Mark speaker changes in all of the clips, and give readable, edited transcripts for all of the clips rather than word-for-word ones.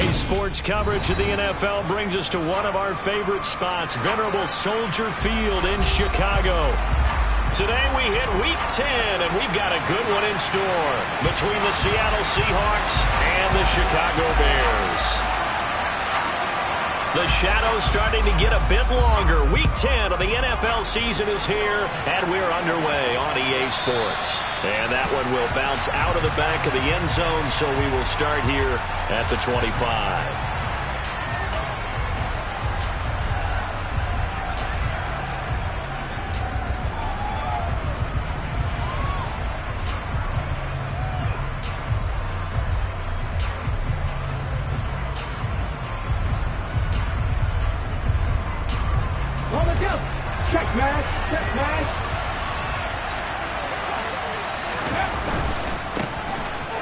Speaker 1: Today's sports coverage of the NFL brings us to one of our favorite spots, venerable Soldier Field in Chicago. Today we hit Week 10, and we've got a good one in store between the Seattle Seahawks and the Chicago Bears. The shadow's starting to get a bit longer. Week 10 of the NFL season is here, and we're underway on EA Sports. And that one will bounce out of the back of the end zone, so we will start here at the 25.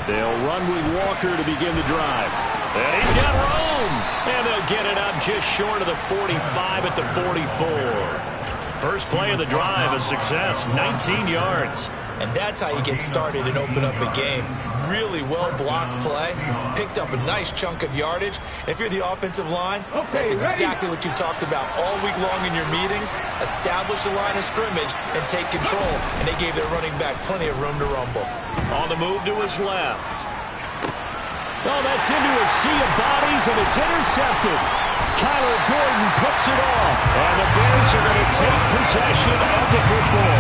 Speaker 1: They'll run with Walker to begin the drive. And he's got room. And they'll get it up just short of the 45 at the 44. First play of the drive, a success, 19 yards.
Speaker 2: And that's how you get started and open up a game. Really well-blocked play. Picked up a nice chunk of yardage. And if you're the offensive line, that's exactly what you've talked about all week long in your meetings. Establish the line of scrimmage and take control. And they gave their running back plenty of room to rumble.
Speaker 1: On the move to his left. Oh, that's into a sea of bodies, and it's intercepted. Kyler Gordon picks it off. And the Bears are going to take possession of the football.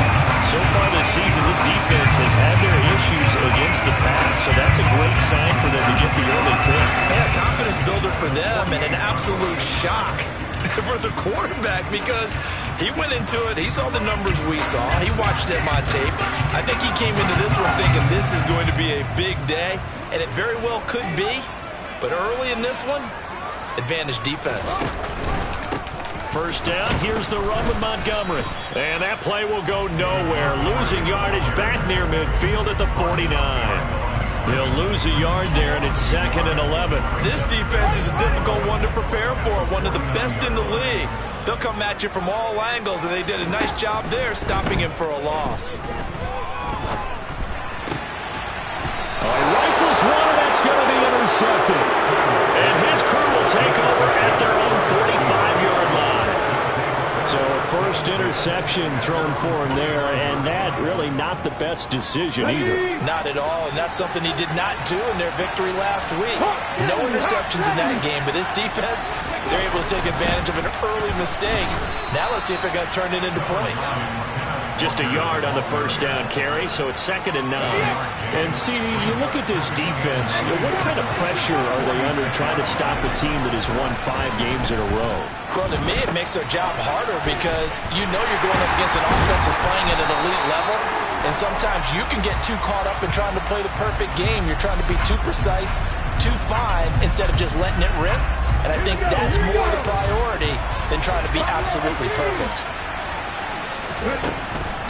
Speaker 1: So far this season, this defense has had their issues against the pass, so that's a great sign for them to get the early pick.
Speaker 2: Yeah, confidence builder for them and an absolute shock for the quarterback because he went into it. He saw the numbers we saw. He watched them on tape. I think he came into this one thinking this is going to be a big day, and it very well could be. But early in this one, advantage defense.
Speaker 1: First down, here's the run with Montgomery. And that play will go nowhere. Losing yardage back near midfield at the 49. They'll lose a yard there, and it's 2nd and 11.
Speaker 2: This defense is a difficult one to prepare for, one of the best in the league. They'll come at you from all angles, and they did a nice job there stopping him for a loss.
Speaker 1: He rifles one, and that's going to be intercepted. And his crew will take over at their own 45-yard line. So a first interception thrown for him there, and that really not the best decision either.
Speaker 2: Not at all, and that's something he did not do in their victory last week. No interceptions in that game, but this defense, they're able to take advantage of an early mistake. Now let's see if they're going to turn it into points.
Speaker 1: Just a yard on the first down carry, so it's 2nd and 9. And, CD, you look at this defense, what kind of pressure are they under trying to stop a team that has won 5 games in a row?
Speaker 2: Well, to me, it makes their job harder because you know you're going up against an offense that's playing at an elite level, and sometimes you can get too caught up in trying to play the perfect game. You're trying to be too precise, too fine, instead of just letting it rip. And I think that's more the priority than trying to be absolutely perfect.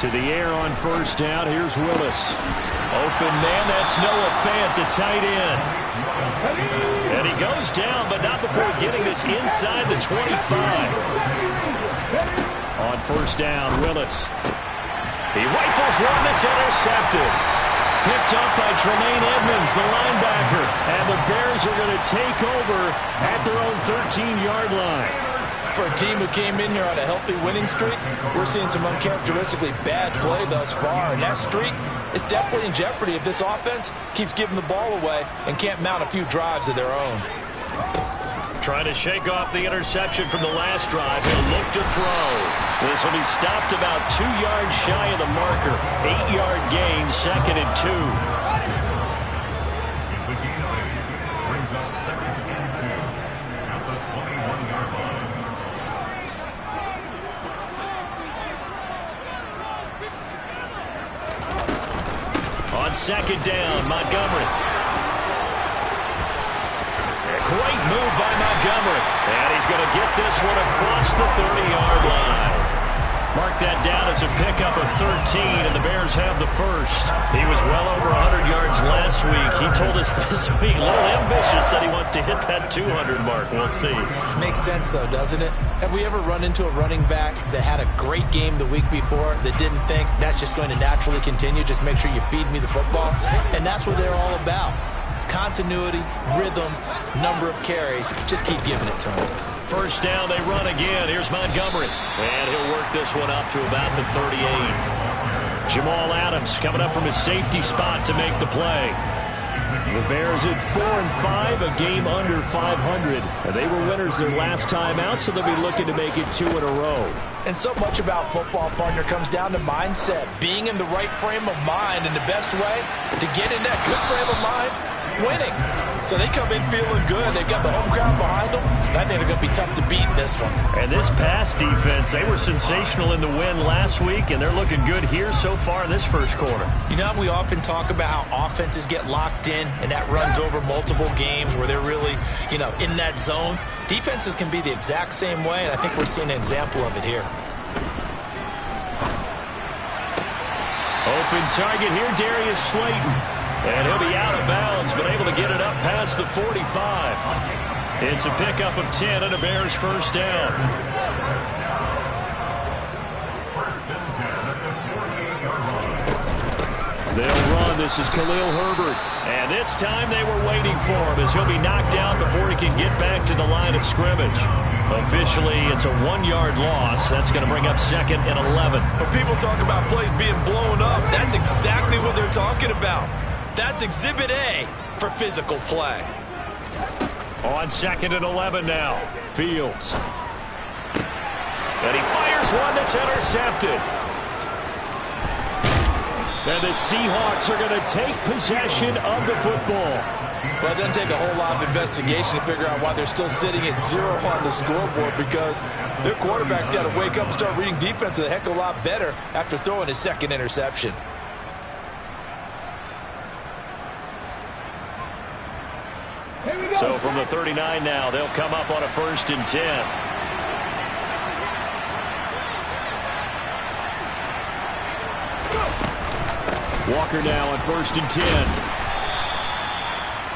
Speaker 1: To the air on first down. Here's Willis. Open man. That's Noah Fant, the tight end. And he goes down, but not before getting this inside the 25. On first down, Willis. He rifles one that's intercepted. Picked up by Tremaine Edmonds, the linebacker. And the Bears are going to take over at their own 13-yard line.
Speaker 2: For a team who came in here on a healthy winning streak, we're seeing some uncharacteristically bad play thus far. And that streak is definitely in jeopardy if this offense keeps giving the ball away and can't mount a few drives of their own.
Speaker 1: Trying to shake off the interception from the last drive. He'll look to throw. This will be stopped about 2 yards shy of the marker. 8-yard gain, 2nd and 2. On 2nd down, Montgomery. A great move by Montgomery. And he's going to get this one across the 30-yard line. Mark that down as a pickup of 13, and the Bears have the first. He was well over 100 yards last week. He told us this week, a little ambitious, said he wants to hit that 200 mark. We'll see.
Speaker 2: Makes sense, though, doesn't it? Have we ever run into a running back that had a great game the week before that didn't think that's just going to naturally continue? Just make sure you feed me the football. And that's what they're all about. continuity, rhythm, number of carries. Just keep giving it to him.
Speaker 1: First down, they run again. Here's Montgomery. And he'll work this one up to about the 38. Jamal Adams coming up from his safety spot to make the play. The Bears at 4-5, a game under 500. They were winners their last time out, so they'll be looking to make it 2 in a row.
Speaker 2: And so much about football, partner, comes down to mindset. Being in the right frame of mind, and the best way to get in that good frame of mind, winning. So they come in feeling good. They've got the home crowd behind them. And I think they're going to be tough to beat in this one.
Speaker 1: And this pass defense, they were sensational in the win last week, and they're looking good here so far in this first quarter.
Speaker 2: You know, we often talk about how offenses get locked in, and that runs over multiple games where they're really, in that zone. Defenses can be the exact same way, and I think we're seeing an example of it here.
Speaker 1: Open target here, Darius Slayton. And he'll be out of bounds, but able to get it up past the 45. It's a pickup of 10 and a Bears first down. They'll run. This is Khalil Herbert. And this time they were waiting for him as he'll be knocked down before he can get back to the line of scrimmage. Officially, it's a 1-yard loss. That's going to bring up 2nd and 11.
Speaker 2: When people talk about plays being blown up, that's exactly what they're talking about. That's Exhibit A for physical play.
Speaker 1: On 2nd and 11 now. Fields. And he fires one that's intercepted. And the Seahawks are going to take possession of the football.
Speaker 2: Well, it doesn't take a whole lot of investigation to figure out why they're still sitting at 0 on the scoreboard, because their quarterback's got to wake up and start reading defense a heck of a lot better after throwing his 2nd interception.
Speaker 1: So from the 39 now, they'll come up on a 1st and 10. Walker now on 1st and 10.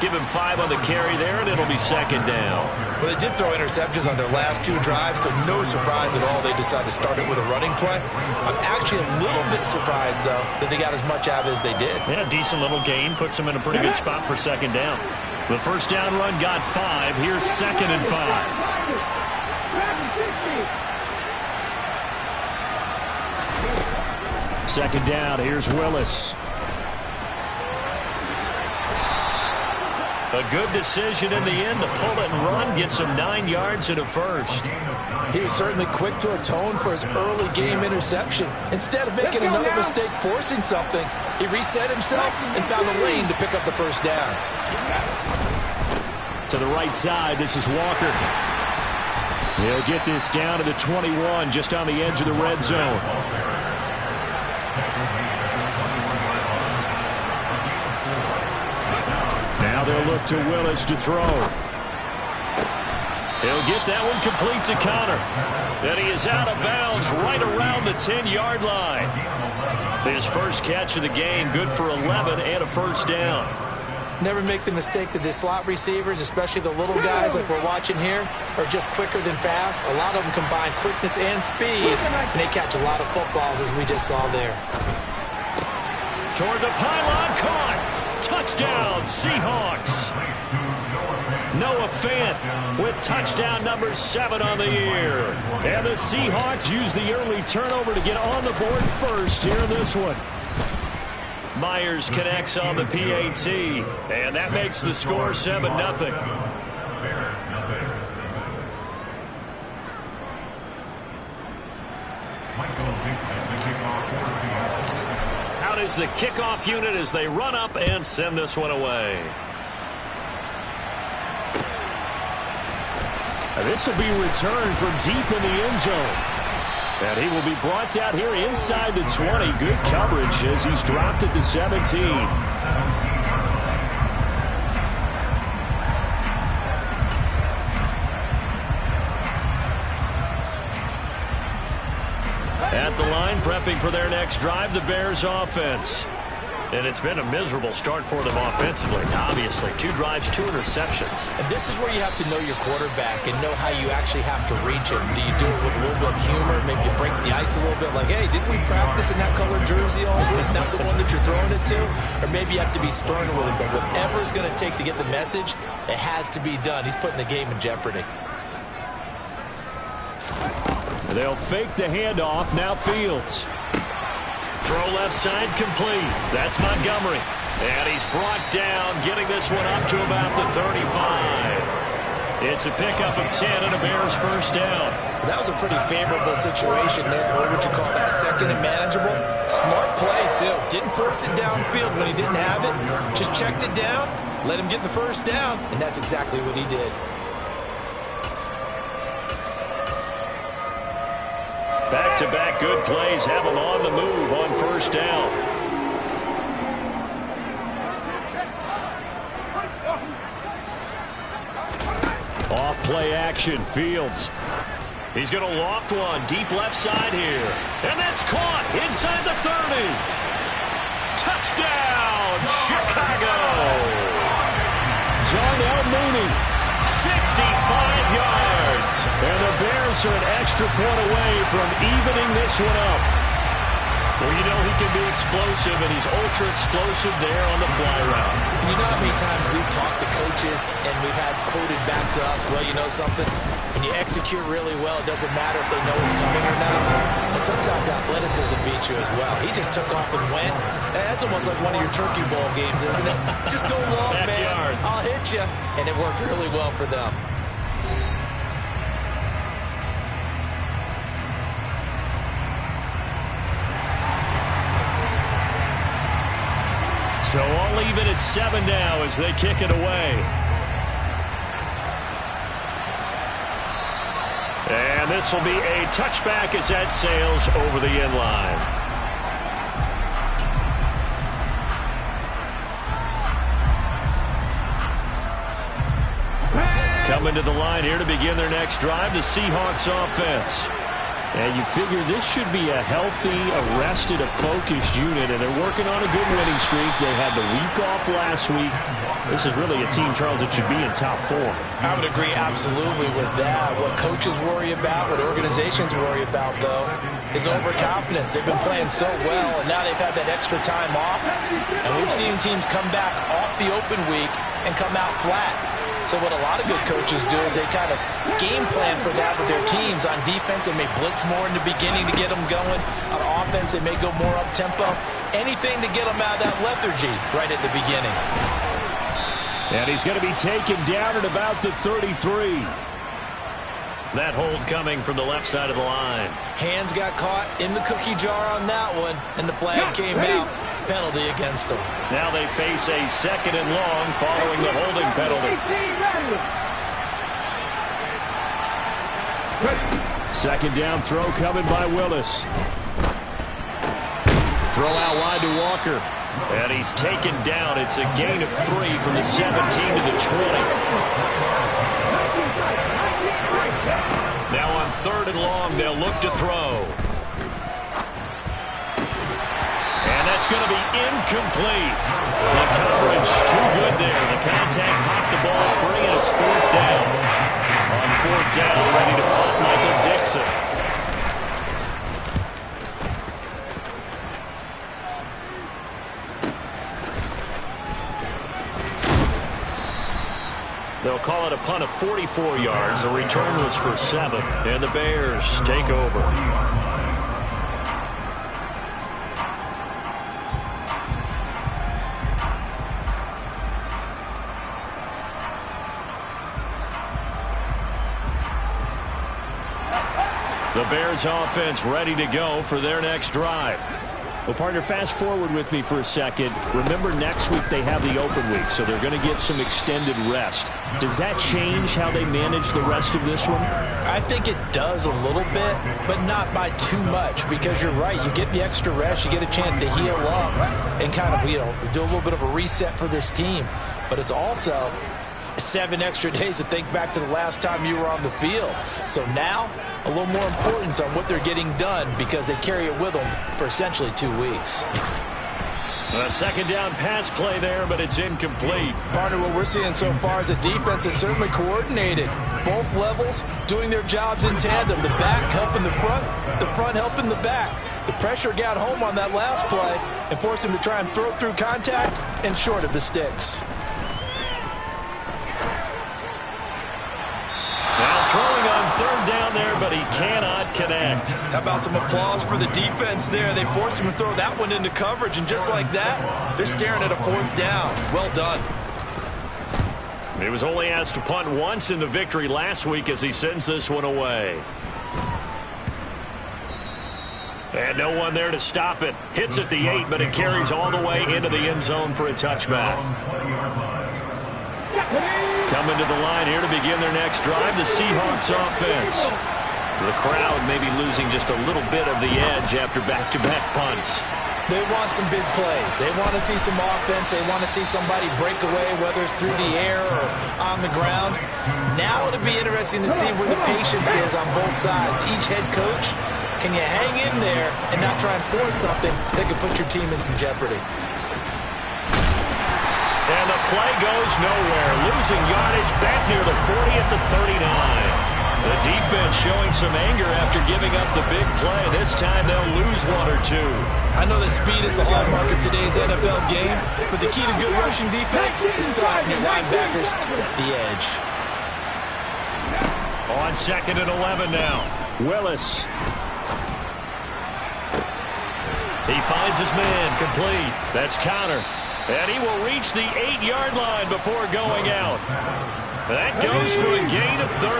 Speaker 1: Give him 5 on the carry there, and it'll be 2nd down.
Speaker 2: Well, they did throw interceptions on their last 2 drives, so no surprise at all they decided to start it with a running play. I'm actually a little bit surprised, though, that they got as much out of it as they did.
Speaker 1: Yeah, decent little gain. Puts them in a pretty good spot for 2nd down. The first down run got 5. Here's 2nd and 5. Second down. Here's Willis. A good decision in the end to pull it and run. Gets him 9 yards and a first.
Speaker 2: He was certainly quick to atone for his early game interception. Instead of making another mistake forcing something, he reset himself and found a lane to pick up the first down.
Speaker 1: To the right side, this is Walker. He'll get this down to the 21, just on the edge of the red zone. Now they'll look to Willis to throw. He'll get that one complete to Connor. And he is out of bounds right around the 10-yard line. His first catch of the game, good for 11 and a first down.
Speaker 2: Never make the mistake that the slot receivers, especially the little guys like we're watching here, are just quicker than fast. A lot of them combine quickness and speed, and they catch a lot of footballs, as we just saw there.
Speaker 1: Toward the pylon, caught. Touchdown, Seahawks. Noah Fant with touchdown number 7 on the year. And the Seahawks use the early turnover to get on the board first here in this one. Myers connects on the PAT, and that makes the score 7-0. Out is the kickoff unit as they run up and send this one away. And this will be returned from deep in the end zone. And he will be brought down here inside the 20. Good coverage as he's dropped at the 17. At the line, prepping for their next drive, the Bears offense. And it's been a miserable start for them offensively, obviously. 2 drives, 2 interceptions.
Speaker 2: And this is where you have to know your quarterback and know how you actually have to reach him. Do you do it with a little bit of humor? Maybe you break the ice a little bit, like, hey, didn't we practice in that color jersey all week? Not the one that you're throwing it to? Or maybe you have to be stern with him. But whatever it's going to take to get the message, it has to be done. He's putting the game in jeopardy.
Speaker 1: They'll fake the handoff. Now Fields. Throw left side complete. That's Montgomery. And he's brought down, getting this one up to about the 35. It's a pickup of 10 and a Bears first down.
Speaker 2: That was a pretty favorable situation there. What would you call that? Second and manageable? Smart play, too. Didn't force it downfield when he didn't have it. Just checked it down, let him get the first down, and that's exactly what he did.
Speaker 1: Back-to-back good plays have them on the move on first down. Off play action, Fields. He's going to loft one deep left side here. And that's caught inside the 30. Touchdown, Chicago. Darnell Mooney, 65 yards. And the Bears are an extra point away from evening this one up. Well, you know he can be explosive, and he's ultra-explosive there on the fly route.
Speaker 2: You know how many times we've talked to coaches, and we've had quoted back to us, well, you know something? When you execute really well, it doesn't matter if they know it's coming or not. But sometimes athleticism beats you as well. He just took off and went. That's almost like one of your turkey ball games, isn't it? Just go long, man. I'll hit you. And it worked really well for them.
Speaker 1: So all even at 7 now as they kick it away. And this will be a touchback as that sails over the end line. Coming to the line here to begin their next drive, the Seahawks offense. And you figure this should be a healthy, arrested, a focused unit, and they're working on a good winning streak. They had the week off last week. This is really a team, Charles, that should be in top 4.
Speaker 2: I would agree absolutely with that. What coaches worry about, what organizations worry about, though, is overconfidence. They've been playing so well, and now they've had that extra time off. And we've seen teams come back off the open week and come out flat. So what a lot of good coaches do is they kind of game plan for that with their teams. On defense, they may blitz more in the beginning to get them going. On offense, they may go more up-tempo. Anything to get them out of that lethargy right at the beginning.
Speaker 1: And he's going to be taken down at about the 33. That hold coming from the left side of the line.
Speaker 2: Hands got caught in the cookie jar on that one, and the flag came out. Penalty against them.
Speaker 1: Now they face a second and long following the holding penalty. Second down throw coming by Willis. Throw out wide to Walker. And he's taken down. It's a gain of 3 from the 17 to the 20. Now on third and long, they'll look to throw. And that's going to be incomplete. The coverage too good there. The contact popped the ball free, and it's fourth down. On fourth down, ready to punt Michael Dixon. They'll call it a punt of 44 yards. The return was for 7, and the Bears take over. The Bears offense ready to go for their next drive. Well, partner, fast forward with me for a second. Remember, next week they have the open week, so they're going to get some extended rest. Does that change how they manage the rest of this one?
Speaker 2: I think it does a little bit, but not by too much, because you're right. You get the extra rest, you get a chance to heal up and kind of, do a little bit of a reset for this team. But it's also 7 extra days to think back to the last time you were on the field. So now, a little more importance on what they're getting done, because they carry it with them for essentially 2 weeks.
Speaker 1: A second down pass play there, but it's incomplete.
Speaker 2: Partner, what we're seeing so far is the defense is certainly coordinated. Both levels doing their jobs in tandem. The back helping the front helping the back. The pressure got home on that last play and forced him to try and throw through contact and short of the sticks.
Speaker 1: Now throwing on third down there, but he cannot connect.
Speaker 2: How about some applause for the defense there? They forced him to throw that one into coverage, and just like that, they're staring at a fourth down. Well done.
Speaker 1: He was only asked to punt once in the victory last week as he sends this one away. And no one there to stop it. Hits at the 8, but it carries all the way into the end zone for a touchback. Coming to the line here to begin their next drive, the Seahawks offense. The crowd may be losing just a little bit of the edge after back-to-back punts.
Speaker 2: They want some big plays. They want to see some offense. They want to see somebody break away, whether it's through the air or on the ground. Now it'll be interesting to see where the patience is on both sides. Each head coach, can you hang in there and not try and force something that could put your team in some jeopardy?
Speaker 1: And the play goes nowhere. Losing yardage back near the 40 at the 39. The defense showing some anger after giving up the big play. This time they'll lose one or two.
Speaker 2: I know that speed is the hallmark of today's NFL game, but the key to good rushing defense is still having your linebackers set the edge.
Speaker 1: On 2nd and 11 now. Willis. He finds his man, complete. That's Connor. And he will reach the 8-yard line before going out. That goes for a gain of 31.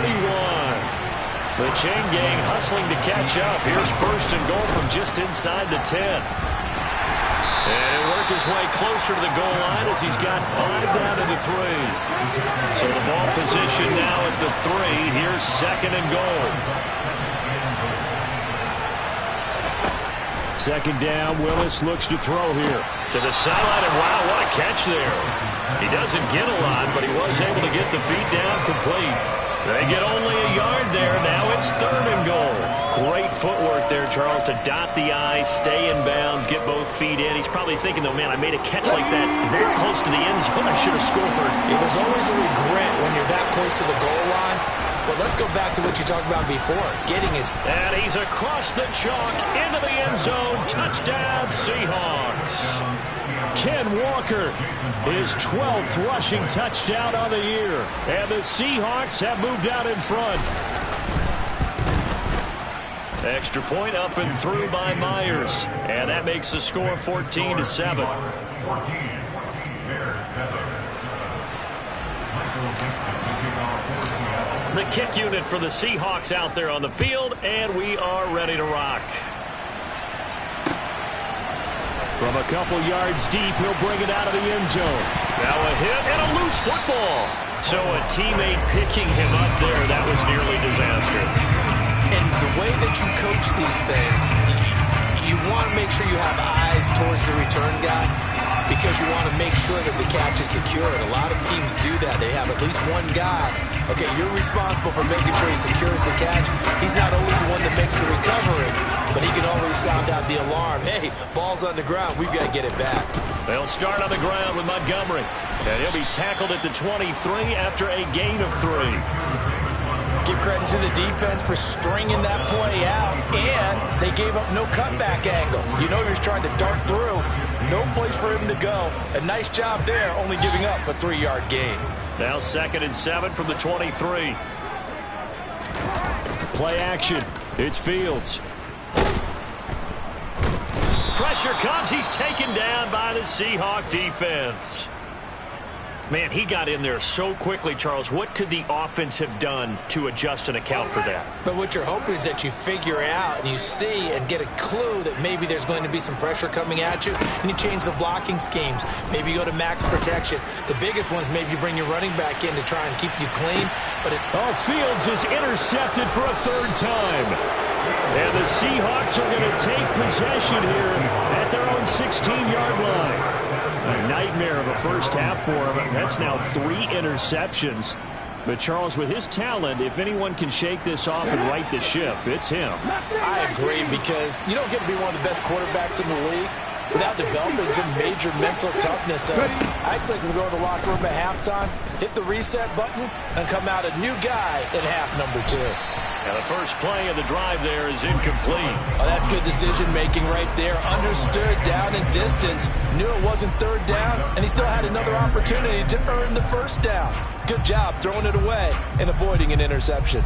Speaker 1: The chain gang hustling to catch up. Here's 1st and goal from just inside the 10. And he'll work his way closer to the goal line as he's got 5 down to the 3. So the ball position now at the 3. Here's 2nd and goal. 2nd down, Willis looks to throw here. To the sideline, and wow, what a catch there. He doesn't get a lot, but he was able to get the feet down complete. They get only a yard there. Now it's 3rd and goal. Great footwork there, Charles, to dot the I, stay in bounds, get both feet in. He's probably thinking, though, man, I made a catch like that very close to the end zone. I should have scored.
Speaker 2: Yeah, there's always a regret when you're that close to the goal line. But let's go back to what you talked about before. Getting his...
Speaker 1: And he's across the chalk into the end zone. Touchdown, Seahawks. Ken Walker, his 12th rushing touchdown on the year. And the Seahawks have moved out in front. Extra point up and through by Myers. And that makes the score 14-7. The kick unit for the Seahawks out there on the field, and we are ready to rock. From a couple yards deep, he'll bring it out of the end zone. Now a hit and a loose football. So a teammate picking him up there, that was nearly disaster.
Speaker 2: And the way that you coach these things, you want to make sure you have eyes towards the return guy, because you want to make sure that the catch is secured. A lot of teams do that. They have at least one guy. Okay, you're responsible for making sure he secures the catch. He's not always the one that makes the recovery, but he can always sound out the alarm. Hey, ball's on the ground. We've got to get it back.
Speaker 1: They'll start on the ground with Montgomery. And he'll be tackled at the 23 after a gain of 3.
Speaker 2: Give credit to the defense for stringing that play out, and they gave up no cutback angle. You know he was trying to dart through. No place for him to go. A nice job there, only giving up a 3-yard gain.
Speaker 1: Now 2nd and 7 from the 23. Play action. It's Fields. Pressure comes. He's taken down by the Seahawk defense. Man, he got in there so quickly, Charles. What could the offense have done to adjust and account for that?
Speaker 2: But what you're hoping is that you figure out and you see and get a clue that maybe there's going to be some pressure coming at you, and you change the blocking schemes. Maybe you go to max protection. The biggest ones, maybe you bring your running back in to try and keep you clean. But
Speaker 1: Fields is intercepted for a 3rd time. And the Seahawks are going to take possession here at their own 16-yard line. A nightmare of a first half for him. That's now 3 interceptions. But, Charles, with his talent, if anyone can shake this off and right the ship, it's him.
Speaker 2: I agree, because you don't get to be one of the best quarterbacks in the league without developing some major mental toughness. I expect him to go to the locker room at halftime, hit the reset button, and come out a new guy in half number 2.
Speaker 1: And the first play of the drive there is incomplete.
Speaker 2: Oh, that's good decision-making right there. Understood down and distance. Knew it wasn't third down, and he still had another opportunity to earn the first down. Good job throwing it away and avoiding an interception.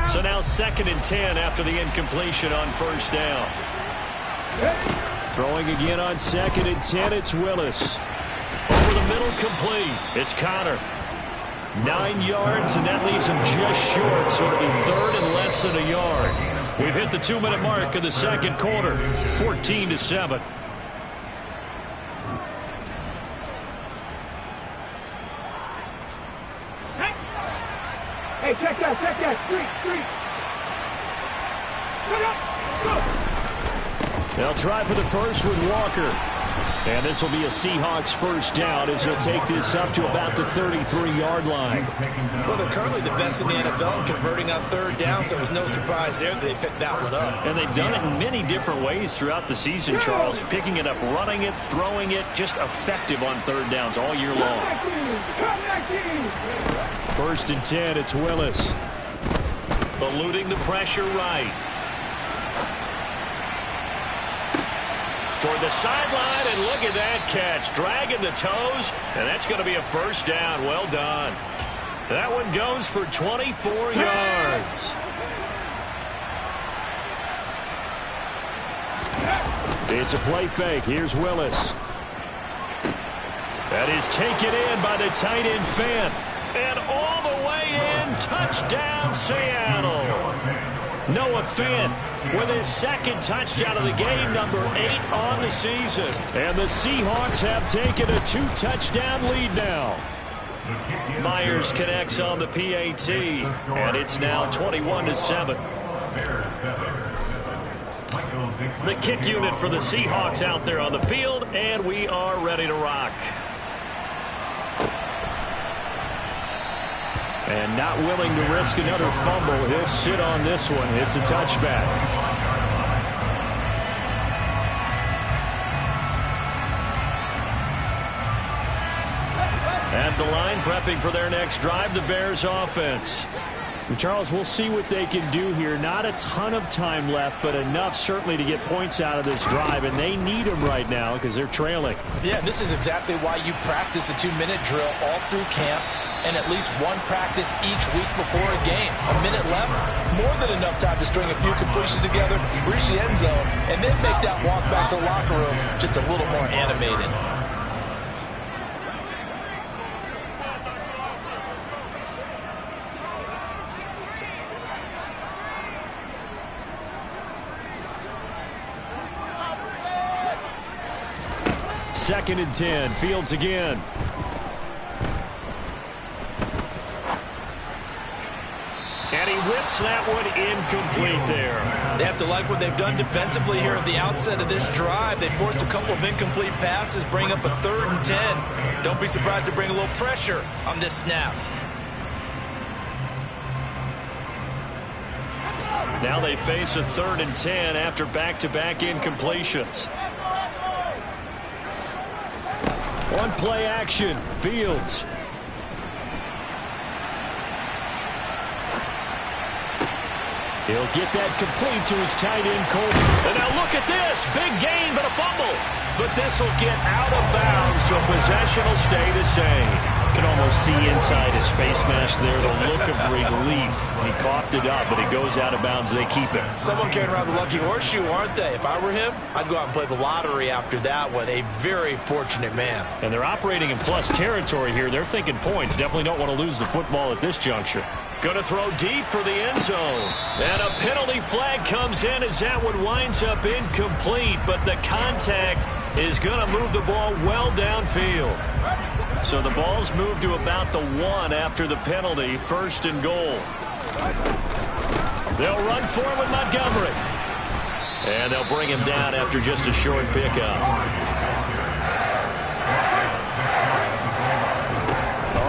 Speaker 1: So now 2nd and 10 after the incompletion on first down. Throwing again on 2nd and 10, it's Willis. Over the middle, complete. It's Connor. 9 yards, and that leaves him just short, so it'll be 3rd and less than a yard. We've hit the 2-minute mark of the second quarter, 14-7.
Speaker 3: Hey, check that. Street.
Speaker 1: They'll try for the first with Walker. And this will be a Seahawks first down as he'll take this up to about the 33-yard line.
Speaker 2: Well, they're currently the best in the NFL in converting on third down, so it was no surprise there that they picked that one up.
Speaker 1: And they've done it in many different ways throughout the season, Charles. Picking it up, running it, throwing it, just effective on third downs all year long. 1st and 10, it's Willis. Eluding the pressure right. Toward the sideline, and look at that catch. Dragging the toes, and that's going to be a first down. Well done. That one goes for 24 yards. It's a play fake. Here's Willis. That is taken in by the tight end Fant. And all the way in, touchdown Seattle. Noah Fant with his 2nd touchdown of the game, number 8 on the season. And the Seahawks have taken a 2-touchdown lead now. Myers connects on the PAT, and it's now 21-7. The kick unit for the Seahawks out there on the field, and we are ready to rock. And not willing to risk another fumble. He'll sit on this one. It's a touchback. At the line, prepping for their next drive, the Bears offense. And Charles, we'll see what they can do here. Not a ton of time left, but enough certainly to get points out of this drive, and they need them right now because they're trailing.
Speaker 2: Yeah, this is exactly why you practice a 2-minute drill all through camp and at least one practice each week before a game. A minute left, more than enough time to string a few completions together, reach the end zone, and then make that walk back to the locker room just a little more animated.
Speaker 1: Second and 10, Fields again. And he whips that one incomplete there.
Speaker 2: They have to like what they've done defensively here at the outset of this drive. They forced a couple of incomplete passes, bring up a 3rd and 10. Don't be surprised to bring a little pressure on this snap.
Speaker 1: Now they face a 3rd and 10 after back-to-back incompletions. One play action, Fields. He'll get that complete to his tight end, Colton. And now look at this. Big gain, but a fumble. But this will get out of bounds, so possession will stay the same. Can almost see inside his face mask there the look of relief. He coughed it up, but it goes out of bounds. They keep it.
Speaker 2: Someone carrying around the lucky horseshoe, aren't they? If I were him, I'd go out and play the lottery after that one. A very fortunate man.
Speaker 1: And they're operating in plus territory here. They're thinking points. Definitely don't want to lose the football at this juncture. Going to throw deep for the end zone. And a penalty flag comes in as that one winds up incomplete. But the contact is going to move the ball well downfield. So the ball's moved to about the 1 after the penalty. 1st and goal. They'll run for it with Montgomery. And they'll bring him down after just a short pickup.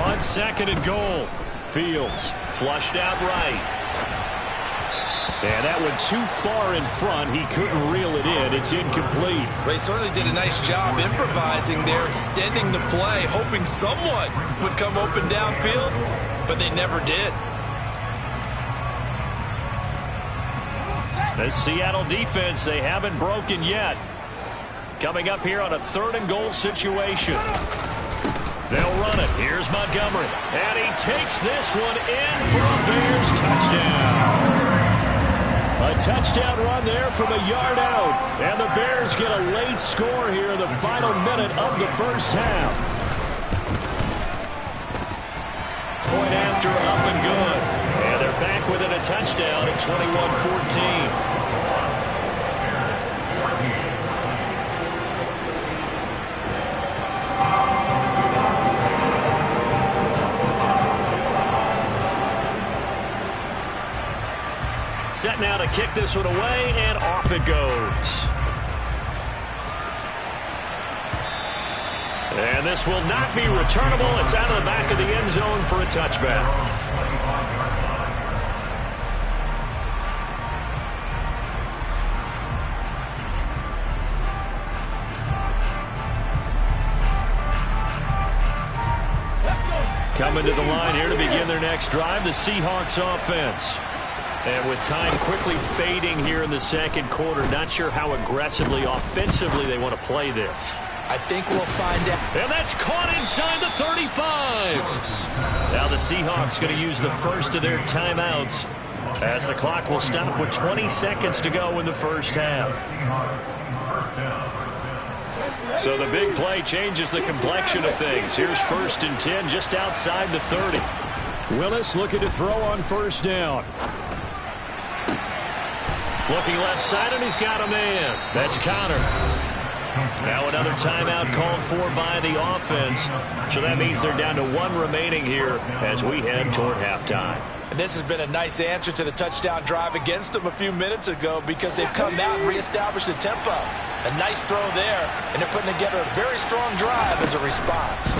Speaker 1: On 2nd and goal. Fields flushed out right. And that went too far in front. He couldn't reel it in. It's incomplete.
Speaker 2: They certainly did a nice job improvising there, extending the play, hoping someone would come open downfield, but they never did.
Speaker 1: The Seattle defense, they haven't broken yet. Coming up here on a 3rd and goal situation. They'll run it. Here's Montgomery. And he takes this one in for a Bears touchdown. A touchdown run there from a yard out. And the Bears get a late score here in the final minute of the first half. Point after, up and good. And they're back within a touchdown at 21-14. Set now to kick this one away, and off it goes. And this will not be returnable. It's out of the back of the end zone for a touchback. Coming to the line here to begin their next drive, the Seahawks offense. And with time quickly fading here in the second quarter, not sure how aggressively, offensively they want to play this.
Speaker 2: I think we'll find out.
Speaker 1: And that's caught inside the 35. Now the Seahawks going to use the first of their timeouts as the clock will stop with 20 seconds to go in the first half. So the big play changes the complexion of things. Here's 1st and 10 just outside the 30. Willis looking to throw on first down. Looking left side, and he's got a man. That's Connor. Now another timeout called for by the offense. So that means they're down to 1 remaining here as we head toward halftime.
Speaker 2: And this has been a nice answer to the touchdown drive against them a few minutes ago because they've come out and reestablished the tempo. A nice throw there, and they're putting together a very strong drive as a response.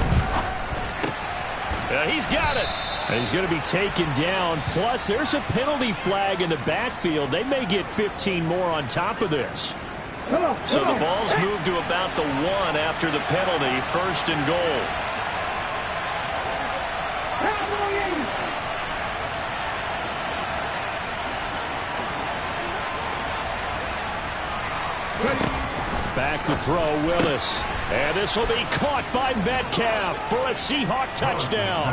Speaker 1: He's got it. And he's going to be taken down. Plus, there's a penalty flag in the backfield. They may get 15 more on top of this. So the ball's moved to about the 1 after the penalty. 1st and goal. Back to throw, Willis. And this will be caught by Metcalf for a Seahawk touchdown.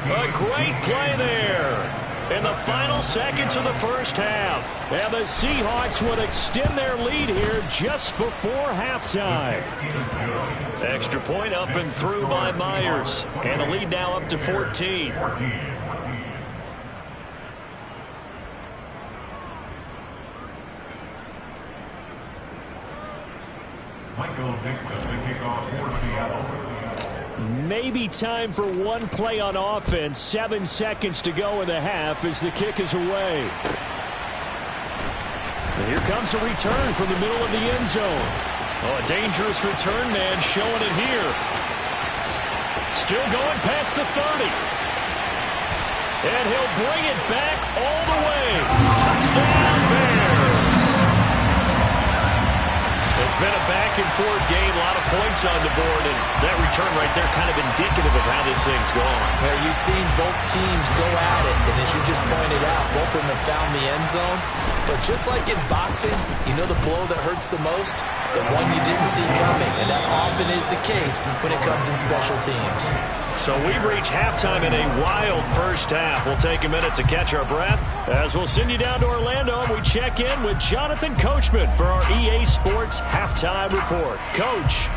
Speaker 1: A great play there in the final seconds of the first half. And the Seahawks would extend their lead here just before halftime. Extra point up and through by Myers. And the lead now up to 14. Maybe time for one play on offense. 7 seconds to go in the half as the kick is away. And here comes a return from the middle of the end zone. Oh, a dangerous return man showing it here. Still going past the 30. And he'll bring it back all the way. Touchdown Bears. It's been a back-and-forth game, a lot of points on the board, and that return right there kind of indicative of how this thing's gone.
Speaker 2: Well, you've seen both teams go at it, and as you just pointed out, both of them have found the end zone. But just like in boxing, you know the blow that hurts the most? The one you didn't see coming, and that often is the case when it comes in special teams.
Speaker 1: So we've reached halftime in a wild first half. We'll take a minute to catch our breath as we'll send you down to Orlando and we check in with Jonathan Coachman for our EA Sports Halftime Report. Coach.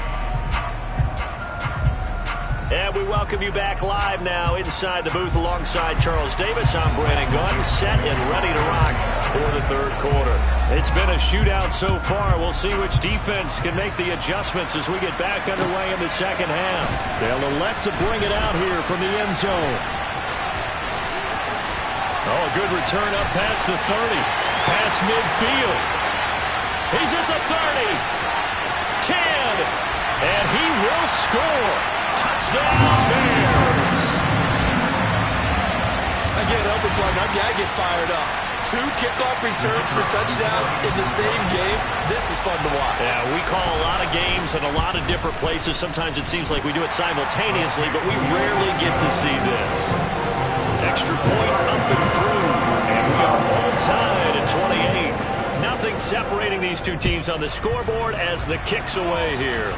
Speaker 1: And we welcome you back live now inside the booth alongside Charles Davis. I'm Brandon Gunn, set and ready to rock for the third quarter. It's been a shootout so far. We'll see which defense can make the adjustments as we get back underway in the second half. They'll elect to bring it out here from the end zone. Oh, a good return up past the 30. Past midfield. He's at the 30. 10. And he will score. Touchdown Bears.
Speaker 2: I can't help but plug. I get fired up. 2 kickoff returns for touchdowns in the same game. This is fun to watch.
Speaker 1: Yeah, we call a lot of games in a lot of different places. Sometimes it seems like we do it simultaneously, but we rarely get to see this. Extra point up and through, and we are all tied at 28. Nothing separating these two teams on the scoreboard as the kick's away here.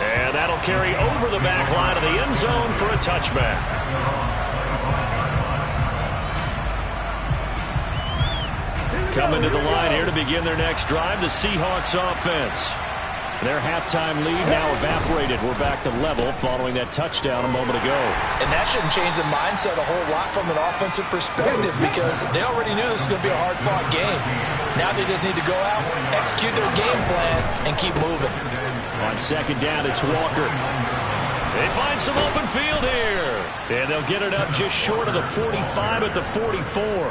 Speaker 1: And that'll carry over the back line of the end zone for a touchback. Coming to the line here to begin their next drive, the Seahawks offense. Their halftime lead now evaporated. We're back to level following that touchdown a moment ago.
Speaker 2: And that shouldn't change the mindset a whole lot from an offensive perspective because they already knew this was going to be a hard-fought game. Now they just need to go out, execute their game plan, and keep moving.
Speaker 1: On second down, it's Walker. They find some open field here. And they'll get it up just short of the 45 at the 44.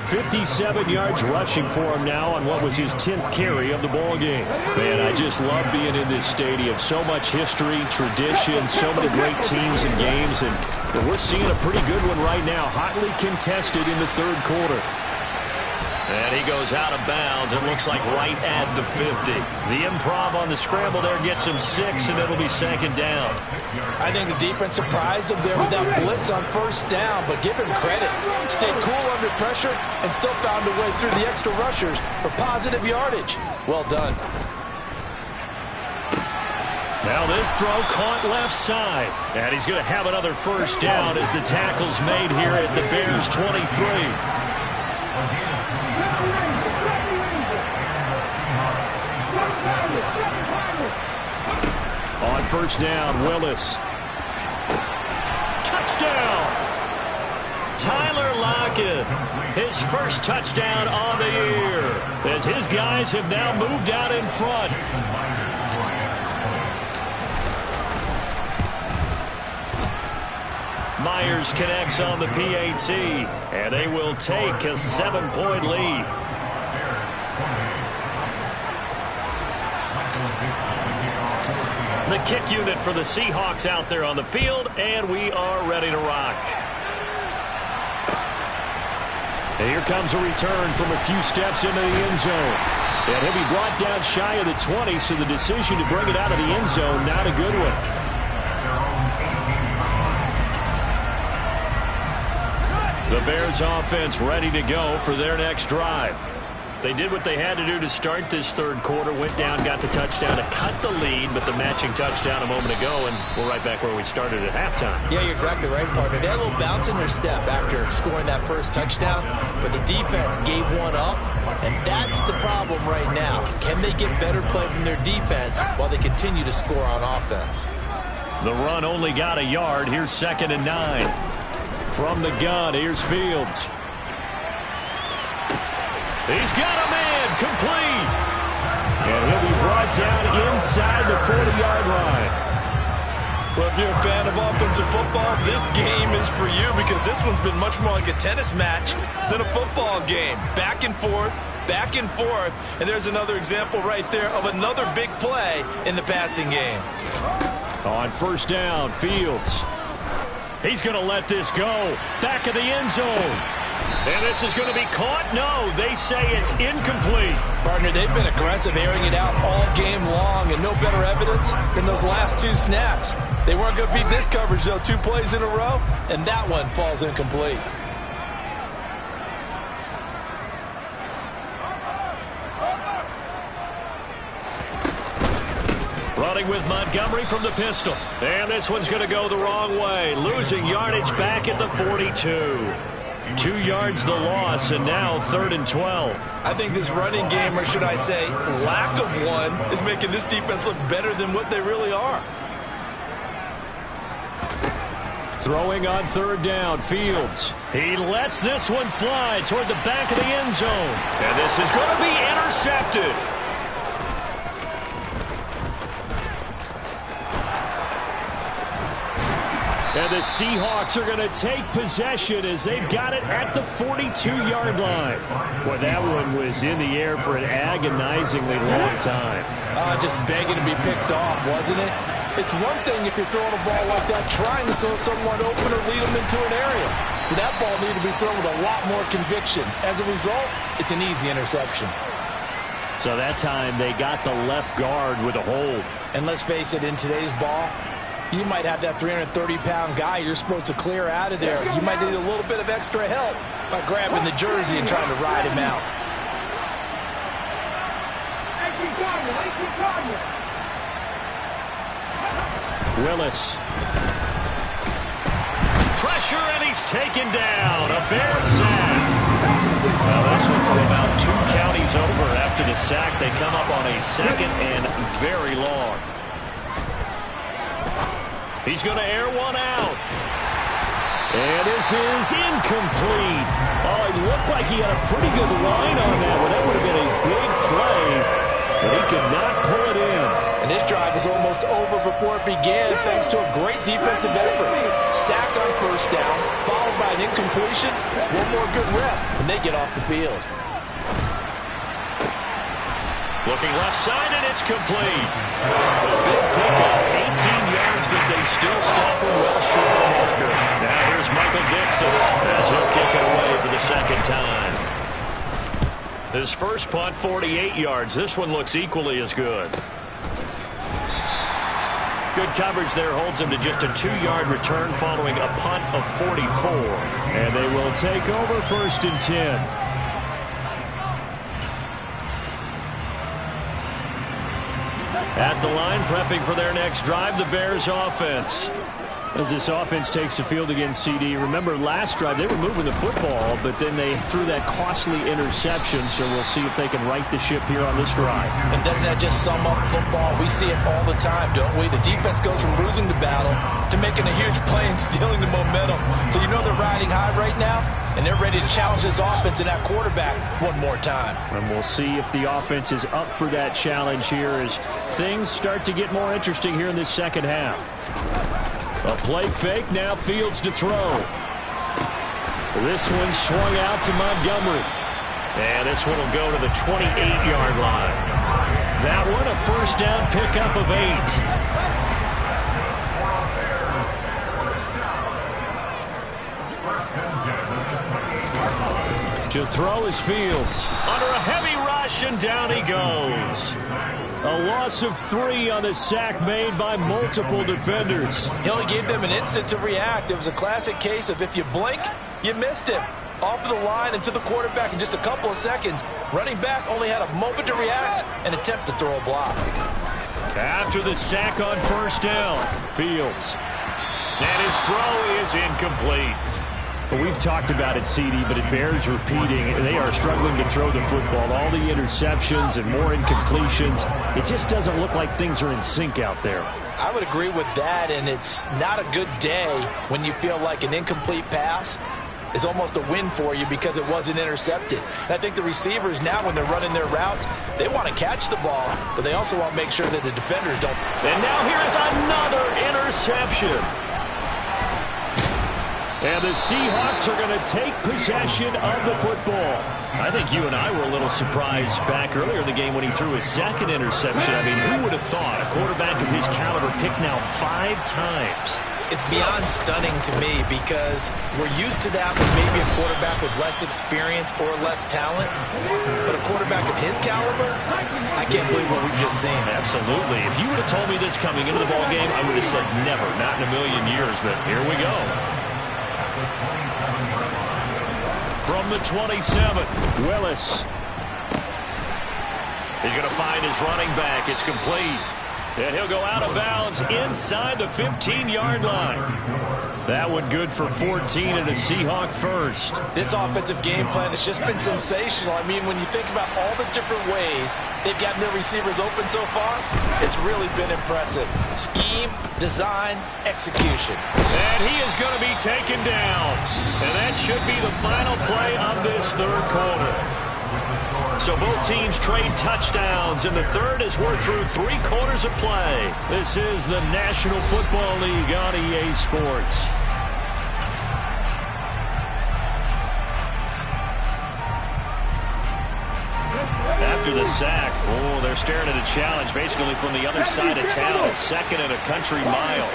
Speaker 1: 57 yards rushing for him now on what was his 10th carry of the ball game. Man, I just love being in this stadium. So much history, tradition, so many great teams and games. And we're seeing a pretty good one right now. Hotly contested in the third quarter. And he goes out of bounds. It looks like right at the 50. The improv on the scramble there gets him 6, and it'll be second down.
Speaker 2: I think the defense surprised him there with that blitz on first down, but give him credit. Stayed cool under pressure and still found a way through the extra rushers for positive yardage. Well done.
Speaker 1: Now this throw caught left side. And he's going to have another first down as the tackle's made here at the Bears' 23. On first down, Willis. Touchdown! Tyler Lockett, his first touchdown on the year, as his guys have now moved out in front. Myers connects on the PAT, and they will take a 7-point lead. The kick unit for the Seahawks out there on the field, and we are ready to rock. And here comes a return from a few steps into the end zone. And he'll be brought down shy of the 20, so the decision to bring it out of the end zone, not a good one. The Bears offense ready to go for their next drive. They did what they had to do to start this third quarter, went down, got the touchdown to cut the lead, but the matching touchdown a moment ago, and we're right back where we started at halftime.
Speaker 2: Yeah, you're exactly right, partner. They had a little bounce in their step after scoring that first touchdown, but the defense gave one up, and that's the problem right now. Can they get better play from their defense while they continue to score on offense?
Speaker 1: The run only got a yard. Here's 2nd and 9. From the gun, here's Fields. He's got a man, complete. And he'll be brought down inside the 40-yard line.
Speaker 2: Well, if you're a fan of offensive football, this game is for you because this one's been much more like a tennis match than a football game. Back and forth, and there's another example right there of another big play in the passing game.
Speaker 1: On first down, Fields. He's going to let this go. Back of the end zone. And this is going to be caught? No, they say it's incomplete.
Speaker 2: Partner, they've been aggressive, airing it out all game long, and no better evidence than those last 2 snaps. They weren't going to beat this coverage, though, 2 plays in a row, and that one falls incomplete.
Speaker 1: Running with Montgomery from the pistol. And this one's going to go the wrong way. Losing yardage back at the 42. 2 yards the loss, and now 3rd and 12.
Speaker 2: I think this running game, or should I say lack of one, is making this defense look better than what they really are.
Speaker 1: Throwing on 3rd down, Fields. He lets this one fly toward the back of the end zone. And this is going to be intercepted. And the Seahawks are going to take possession as they've got it at the 42-yard line. Boy, that one was in the air for an agonizingly long time.
Speaker 2: Just begging to be picked off, wasn't it? It's one thing if you're throwing a ball like that, trying to throw someone open or lead them into an area. but that ball needed to be thrown with a lot more conviction. As a result, it's an easy interception.
Speaker 1: So that time they got the left guard with a hold.
Speaker 2: And let's face it, in today's ball, you might have that 330-pound guy you're supposed to clear out of there. You might need a little bit of extra help by grabbing the jersey and trying to ride him out.
Speaker 1: Willis. Pressure, and he's taken down. A Bear sack. Well, this one from about 2 counties over. After the sack, they come up on a second and very long. He's going to air one out. And this is incomplete. Oh, it looked like he had a pretty good line on that one. That would have been a big play, but he could not pull it in.
Speaker 2: And this drive is almost over before it began, thanks to a great defensive effort. Sack on first down, followed by an incompletion. One more good rep, and they get off the field.
Speaker 1: Looking left side, and it's complete. A big pickup, 18 yards, but they still stop him well short of the marker. Now here's Michael Dixon as he'll kick it away for the second time. His first punt, 48 yards. This one looks equally as good. Good coverage there holds him to just a 2-yard return following a punt of 44. And they will take over 1st and 10. At the line, prepping for their next drive, the Bears offense. As this offense takes the field against CD, remember last drive they were moving the football, but then they threw that costly interception, so we'll see if they can right the ship here on this drive.
Speaker 2: And doesn't that just sum up football? We see it all the time, don't we? The defense goes from losing the battle to making a huge play and stealing the momentum. So you know they're riding high right now, and they're ready to challenge this offense and that quarterback one more time.
Speaker 1: And we'll see if the offense is up for that challenge here as things start to get more interesting here in this second half. A play fake, now Fields to throw. This one swung out to Montgomery. And this one will go to the 28-yard line. That one a first down pickup of 8. To throw is Fields. Under a heavy rush, and down he goes. A loss of 3 on the sack made by multiple defenders.
Speaker 2: He only gave them an instant to react. It was a classic case of if you blink, you missed him. Off of the line and to the quarterback in just a couple of seconds. Running back only had a moment to react and attempt to throw a block.
Speaker 1: After the sack on first down, Fields. And his throw is incomplete. Well, we've talked about it, CD, but it bears repeating. They are struggling to throw the football. All the interceptions and more incompletions. It just doesn't look like things are in sync out there.
Speaker 2: I would agree with that, and it's not a good day when you feel like an incomplete pass is almost a win for you because it wasn't intercepted. And I think the receivers now, when they're running their routes, they want to catch the ball, but they also want to make sure that the defenders don't.
Speaker 1: And now here's another interception. And the Seahawks are going to take possession of the football. I think you and I were a little surprised back earlier in the game when he threw his second interception. I mean, who would have thought a quarterback of his caliber picked now 5 times?
Speaker 2: It's beyond stunning to me because we're used to that with maybe a quarterback with less experience or less talent. But a quarterback of his caliber, I can't believe what we've just seen.
Speaker 1: Absolutely. If you would have told me this coming into the ball game, I would have said never, not in a million years. But here we go. From the 27, Willis. He's going to find his running back. It's complete. And he'll go out of bounds inside the 15-yard line. That one good for 14 and a Seahawk first.
Speaker 2: This offensive game plan has just been sensational. I mean, when you think about all the different ways they've gotten their receivers open so far, it's really been impressive. Scheme, design, execution.
Speaker 1: And he is going to be taken down. And that should be the final play of this third quarter. So both teams trade touchdowns, and the third as we're through 3 quarters of play. This is the National Football League on EA Sports. After the sack, they're staring at a challenge basically from the other side of town. It's 2nd and a country mile.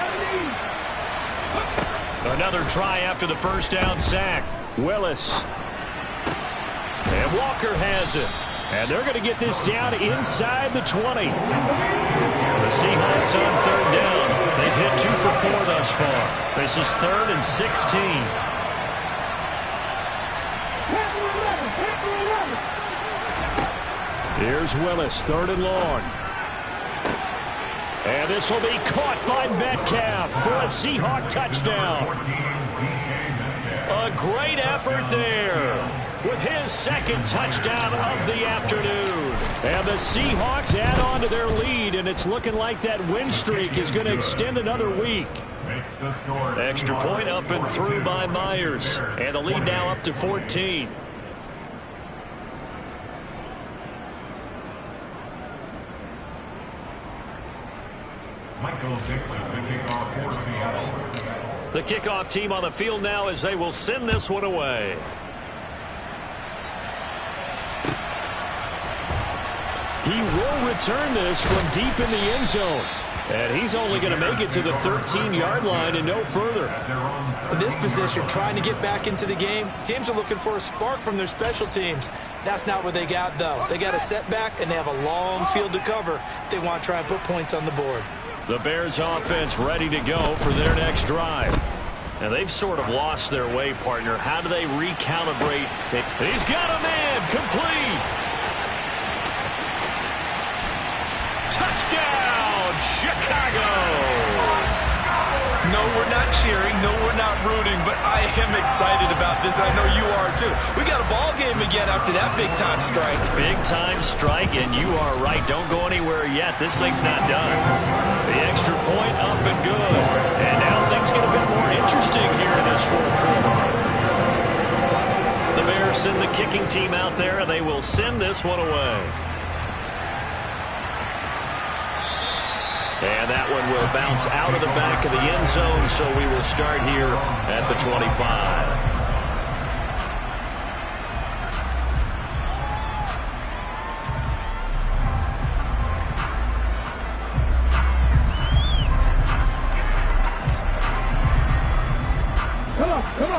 Speaker 1: A Another try after the first down sack. Willis. And Walker has it. And they're going to get this down inside the 20. The Seahawks on third down. They've hit 2 for 4 thus far. This is 3rd and 16. Here's Willis, 3rd and long. And this will be caught by Metcalf for a Seahawk touchdown. A great effort there with his 2nd touchdown of the afternoon. And the Seahawks add on to their lead, and it's looking like that win streak is going to extend another week. Extra point up and through by Myers. And the lead now up to 14. The kickoff team on the field now as they will send this one away. He will return this from deep in the end zone. And he's only going to make it to the 13-yard line and no further.
Speaker 2: In this position, trying to get back into the game, teams are looking for a spark from their special teams. That's not what they got, though. They got a setback, and they have a long field to cover if they want to try and put points on the board.
Speaker 1: The Bears offense ready to go for their next drive. And they've sort of lost their way, partner. How do they recalibrate? He's got a man complete. Touchdown, Chicago.
Speaker 2: No, we're not cheering. No, we're not rooting. But I am excited about this. I know you are, too. We got a ball game again after that big-time strike.
Speaker 1: Big-time strike, and you are right. Don't go anywhere yet. This thing's not done. The extra point up and good. And now things get a bit more interesting here in this 4th quarter. The Bears send the kicking team out there, and they will send this one away. And that one will bounce out of the back of the end zone, so we will start here at the 25.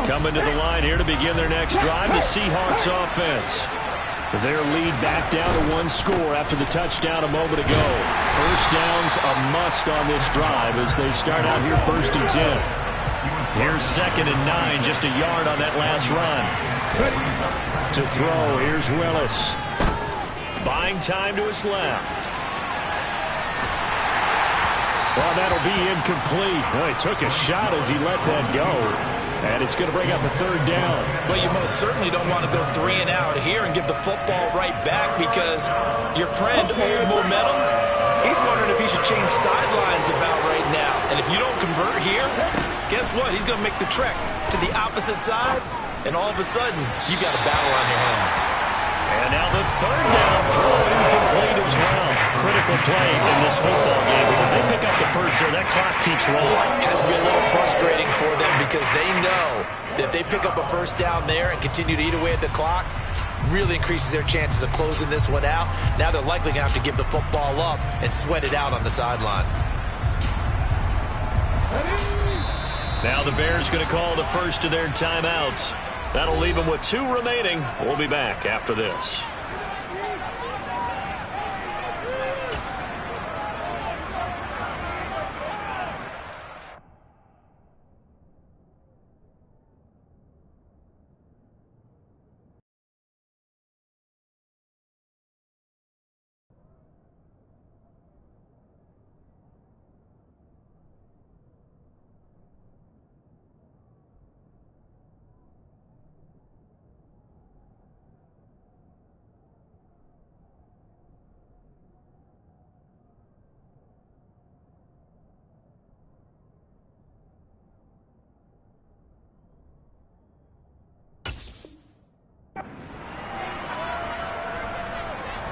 Speaker 1: Coming to the line here to begin their next drive, the Seahawks offense. Their lead back down to 1 score after the touchdown a moment ago. First down's a must on this drive as they start out here 1st and 10. Here's 2nd and 9, just a yard on that last run. To throw, here's Willis. Buying time to his left. Well, that'll be incomplete. Well, he took a shot as he let that go. And it's going to bring up a 3rd down.
Speaker 2: Well, you most certainly don't want to go 3 and out here and give the football right back because your friend, Old Momentum, he's wondering if he should change sidelines about right now. And if you don't convert here, guess what? He's going to make the trek to the opposite side, and all of a sudden, you got a battle on your hands.
Speaker 1: And now the 3rd down throw incomplete as well. Critical play in this football game because if they pick up the first here, that clock keeps rolling.
Speaker 2: It has to be a little frustrating for them because they know that if they pick up a first down there and continue to eat away at the clock, really increases their chances of closing this one out. Now they're likely going to have to give the football up and sweat it out on the sideline.
Speaker 1: Now the Bears going to call the first of their timeouts. That'll leave them with 2 remaining. We'll be back after this.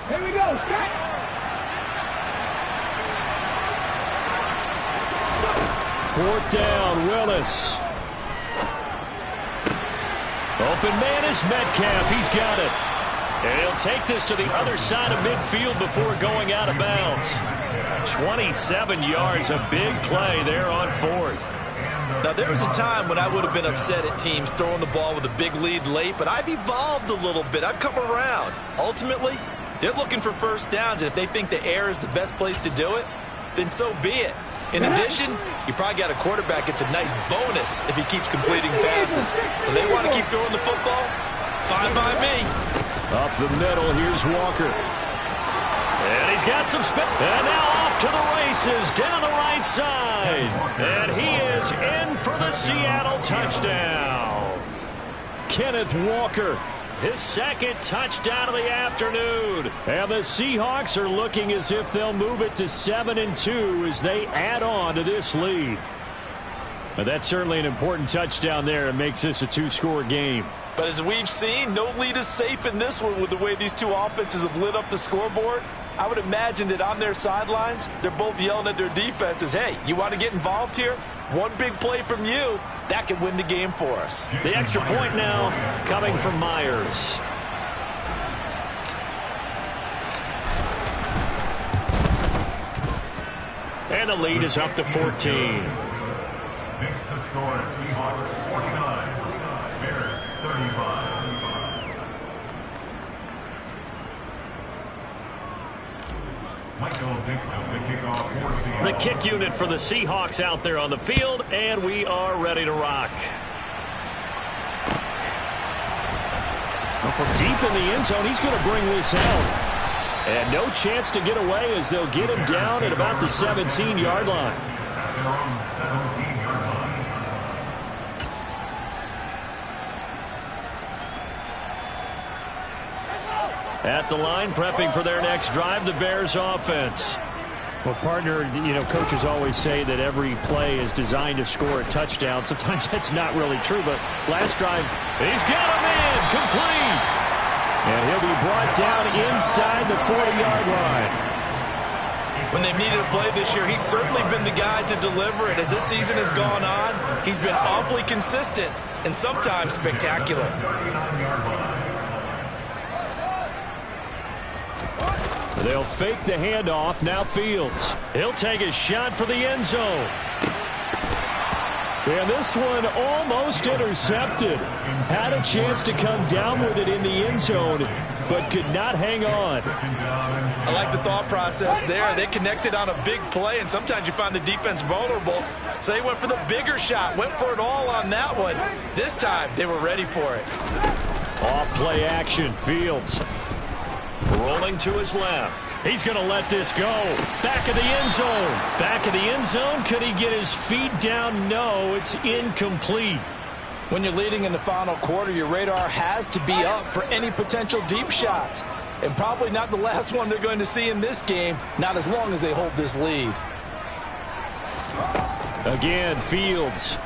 Speaker 3: Here we go. Set.
Speaker 1: 4th down, Willis. Open man is Metcalf. He's got it. And he'll take this to the other side of midfield before going out of bounds. 27 yards, a big play there on 4th.
Speaker 2: Now, there was a time when I would have been upset at teams throwing the ball with a big lead late, but I've evolved a little bit. I've come around. Ultimately, they're looking for first downs, and if they think the air is the best place to do it, then so be it. In addition, you probably got a quarterback that's a nice bonus if he keeps completing passes. So they want to keep throwing the football? Fine by me.
Speaker 1: Up the middle, here's Walker. And he's got some spin. And now off to the races down the right side. And he is in for the Seattle touchdown. Kenneth Walker, his second touchdown of the afternoon. And the Seahawks are looking as if they'll move it to 7-2 as they add on to this lead. But that's certainly an important touchdown there. It makes this a two-score game.
Speaker 2: But as we've seen, no lead is safe in this one with the way these two offenses have lit up the scoreboard. I would imagine that on their sidelines, they're both yelling at their defenses, hey, you want to get involved here? One big play from you, that could win the game for us.
Speaker 1: The extra point now coming from Myers. And the lead is up to 14.
Speaker 4: Next to score, Seahawks 49, Bears 35.
Speaker 1: The kick unit for the Seahawks out there on the field, and we are ready to rock. Well, from deep in the end zone, he's going to bring this out. And no chance to get away as they'll get him down at about the 17-yard line. At the line, prepping for their next drive, the Bears offense. Well, partner, coaches always say that every play is designed to score a touchdown. Sometimes that's not really true, but last drive, he's got him in, complete. And he'll be brought down inside the 40-yard line.
Speaker 2: When they've needed a play this year, he's certainly been the guy to deliver it. As this season has gone on, he's been awfully consistent and sometimes spectacular.
Speaker 1: They'll fake the handoff. Now Fields. He'll take a shot for the end zone. And this one almost intercepted. Had a chance to come down with it in the end zone, but could not hang on.
Speaker 2: I like the thought process there. They connected on a big play, and sometimes you find the defense vulnerable. So they went for the bigger shot, went for it all on that one. This time, they were ready for it.
Speaker 1: Off play action. Fields. Rolling to his left. He's going to let this go. Back of the end zone. Back of the end zone. Could he get his feet down? No, it's incomplete.
Speaker 5: When you're leading in the final quarter, your radar has to be up for any potential deep shots. And probably not the last one they're going to see in this game, not as long as they hold this lead.
Speaker 1: Again, Fields.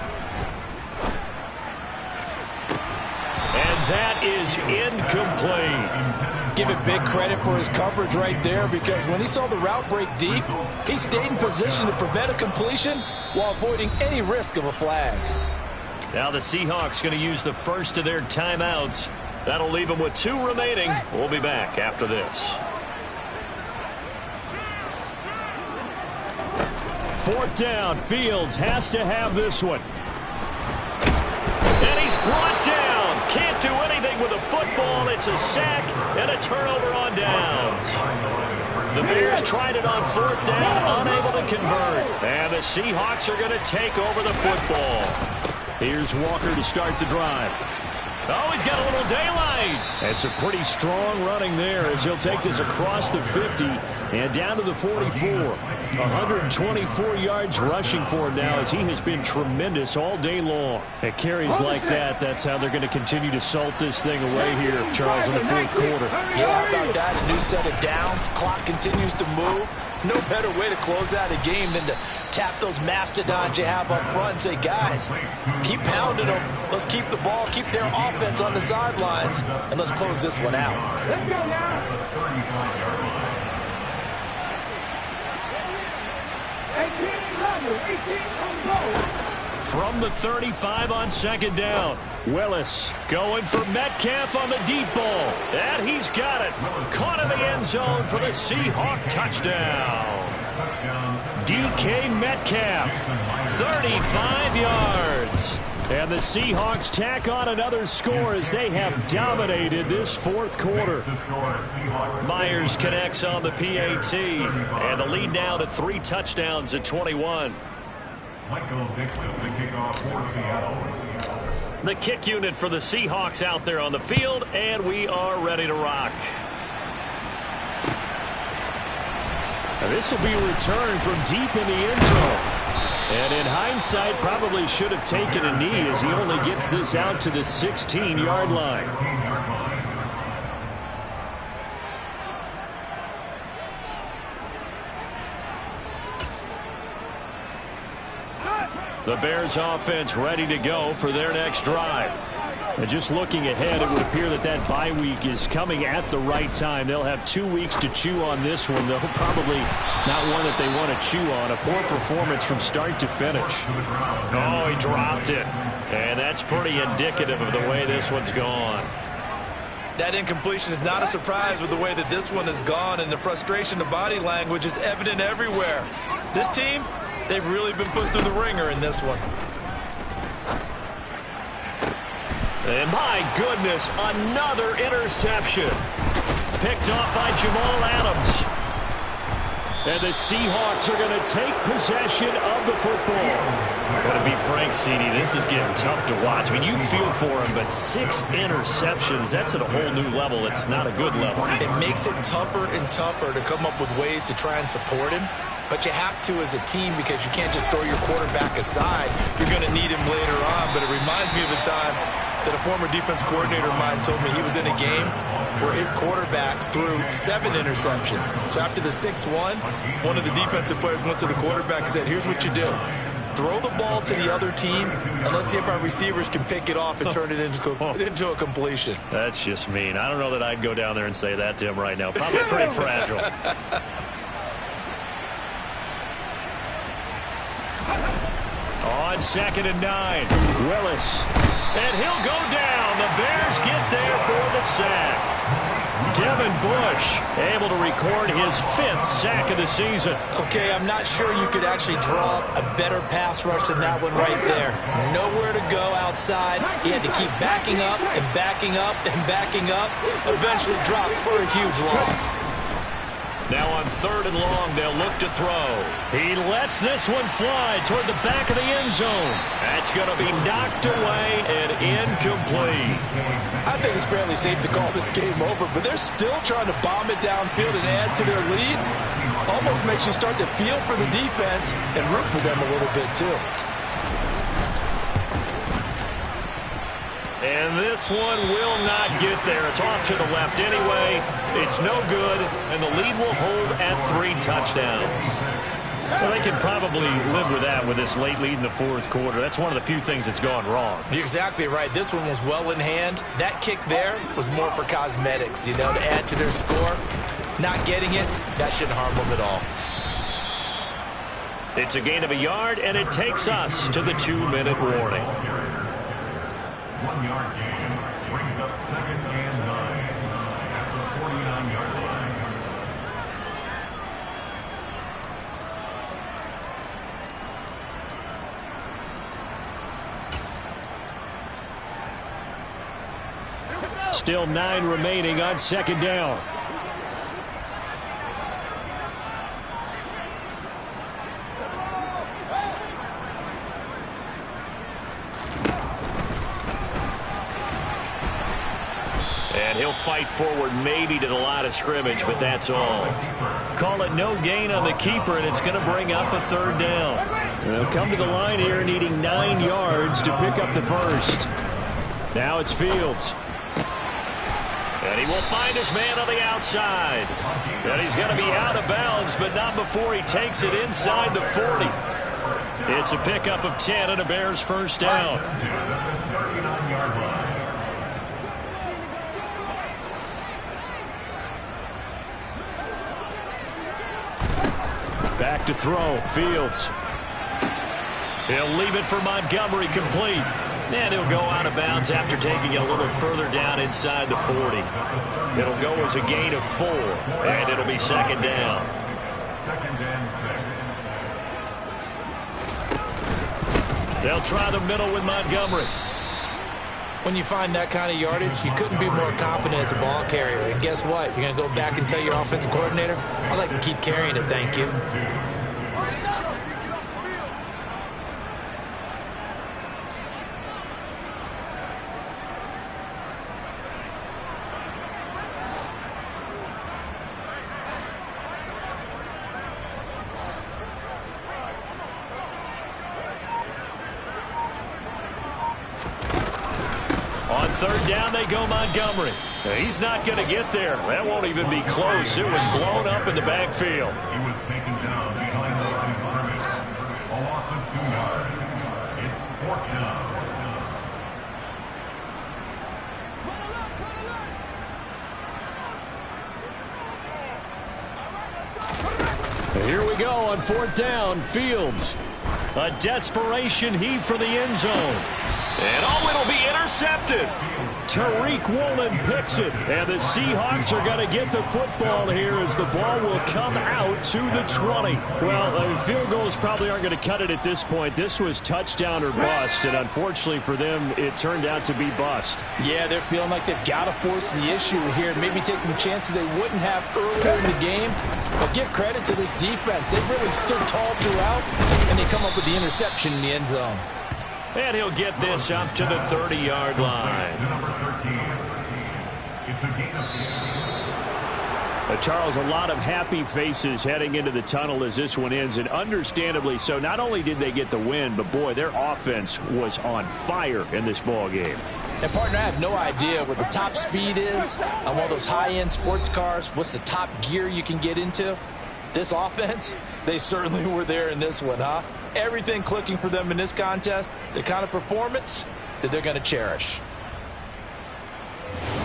Speaker 1: And that is incomplete.
Speaker 5: Give it big credit for his coverage right there, because when he saw the route break deep, he stayed in position to prevent a completion while avoiding any risk of a flag.
Speaker 1: Now the Seahawks going to use the first of their timeouts. That'll leave them with 2 remaining. We'll be back after this. 4th down. Fields has to have this one. And he's brought down. Can't do anything with the football. It's a sack and a turnover on downs. The Bears tried it on 4th down, unable to convert. And the Seahawks are going to take over the football. Here's Walker to start the drive. Oh, he's got a little daylight. That's a pretty strong running there as he'll take this across the 50 and down to the 44. 124 yards rushing for him now as he has been tremendous all day long. At carries like that, that's how they're going to continue to salt this thing away here, Charles, in the 4th quarter.
Speaker 5: Yeah, how about that? A new set of downs. Clock continues to move. No better way to close out a game than to tap those mastodons you have up front and say, guys, keep pounding them. Let's keep the ball, keep their offense on the sidelines, and let's close this one out.
Speaker 3: Let's go now. 18 on goal.
Speaker 1: From the 35 on 2nd down. Willis going for Metcalf on the deep ball. And he's got it. Caught in the end zone for the Seahawk touchdown. DK Metcalf, 35 yards. And the Seahawks tack on another score as they have dominated this fourth quarter. Myers connects on the PAT, and the lead now to 3 touchdowns at 21.
Speaker 4: Michael Dixon, the kickoff for Seattle.
Speaker 1: The kick unit for the Seahawks out there on the field, and we are ready to rock. This will be a return from deep in the end zone. And in hindsight, probably should have taken a knee as he only gets this out to the 16-yard line. The Bears offense ready to go for their next drive. And just looking ahead, it would appear that that bye week is coming at the right time. They'll have 2 weeks to chew on this one, though. Probably not one that they want to chew on. A poor performance from start to finish. Oh, he dropped it. And that's pretty indicative of the way this one's gone.
Speaker 2: That incompletion is not a surprise with the way that this one has gone, and the frustration, the body language is evident everywhere. This team, they've really been put through the ringer in this one.
Speaker 1: And my goodness, another interception. Picked off by Jamal Adams. And the Seahawks are going to take possession of the football. But to be frank, CD, this is getting tough to watch. I mean, you feel for him, but 6 interceptions, that's at a whole new level. It's not a good level.
Speaker 2: It makes it tougher and tougher to come up with ways to try and support him. But you have to as a team because you can't just throw your quarterback aside. You're going to need him later on. But it reminds me of the time that a former defense coordinator of mine told me he was in a game where his quarterback threw 7 interceptions. So after the 6-1, one of the defensive players went to the quarterback and said, here's what you do. Throw the ball to the other team, and let's see if our receivers can pick it off and turn it into a completion.
Speaker 1: That's just mean. I don't know that I'd go down there and say that to him right now. Probably pretty fragile. On 2nd and 9, Willis. And he'll go down. The Bears get there for the sack. Devin Bush able to record his 5th sack of the season.
Speaker 5: Okay, I'm not sure you could actually draw a better pass rush than that one right there. Nowhere to go outside. He had to keep backing up and backing up and backing up. Eventually dropped for a huge loss.
Speaker 1: Now on 3rd and long, they'll look to throw. He lets this one fly toward the back of the end zone. That's going to be knocked away and incomplete.
Speaker 5: I think it's fairly safe to call this game over, but they're still trying to bomb it downfield and add to their lead. Almost makes you start to feel for the defense and root for them a little bit, too.
Speaker 1: And this one will not get there. It's off to the left anyway. It's no good, and the lead will hold at 3 touchdowns. Well, they can probably live with that with this late lead in the 4th quarter. That's one of the few things that's gone wrong.
Speaker 2: You're exactly right. This one was well in hand. That kick there was more for cosmetics, you know, to add to their score. Not getting it, that shouldn't harm them at all.
Speaker 1: It's a gain of a yard, and it takes us to the 2-minute warning.
Speaker 4: 1-yard gain brings up 2nd and 9 at the 49-yard line.
Speaker 1: Still 9 remaining on 2nd down. And he'll fight forward maybe to the line of scrimmage, but that's all. Call it no gain on the keeper, and it's going to bring up a 3rd down. They'll come to the line here needing 9 yards to pick up the first. Now it's Fields. And he will find his man on the outside. And he's going to be out of bounds, but not before he takes it inside the 40. It's a pickup of 10 and a Bears first down. Back to throw, Fields. He'll leave it for Montgomery, complete. And he'll go out of bounds after taking it a little further down inside the 40. It'll go as a gain of 4, and it'll be 2nd down.
Speaker 4: 2nd and 6.
Speaker 1: They'll try the middle with Montgomery.
Speaker 5: When you find that kind of yardage, you couldn't be more confident as a ball carrier. And guess what? You're going to go back and tell your offensive coordinator, I'd like to keep carrying it, thank you.
Speaker 1: On third down, they go Montgomery. He's not going to get there. That won't even be close. It was blown up in the backfield.
Speaker 4: He was taken down behind the line of scrimmage. A loss of 2 yards. It's 4th down.
Speaker 1: Here we go on 4th down. Fields. A desperation heave for the end zone. And it'll be intercepted. Tariq Woolen picks it. And the Seahawks are going to get the football here as the ball will come out to the 20. Well, field goals probably aren't going to cut it at this point. This was touchdown or bust, and unfortunately for them, it turned out to be bust.
Speaker 5: Yeah, they're feeling like they've got to force the issue here. Maybe take some chances they wouldn't have earlier in the game. But give credit to this defense. They really stood tall throughout, and they come up with the interception in the end zone.
Speaker 1: And he'll get this up to the 30-yard line.
Speaker 4: Number 13. It's a gain of 10.
Speaker 1: Charles, a lot of happy faces heading into the tunnel as this one ends, and understandably so. Not only did they get the win, but, boy, their offense was on fire in this ball game.
Speaker 5: And, partner, I have no idea what the top speed is on one of those high-end sports cars. What's the top gear you can get into? This offense, they certainly were there in this one, huh? Everything clicking for them in this contest, the kind of performance that they're going to cherish.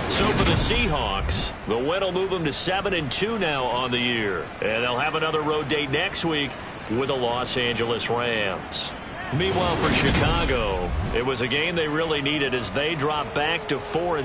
Speaker 1: So for the Seahawks, the win will move them to 7-2 now on the year. And they'll have another road date next week with the Los Angeles Rams. Meanwhile, for Chicago, it was a game they really needed as they dropped back to 4-6.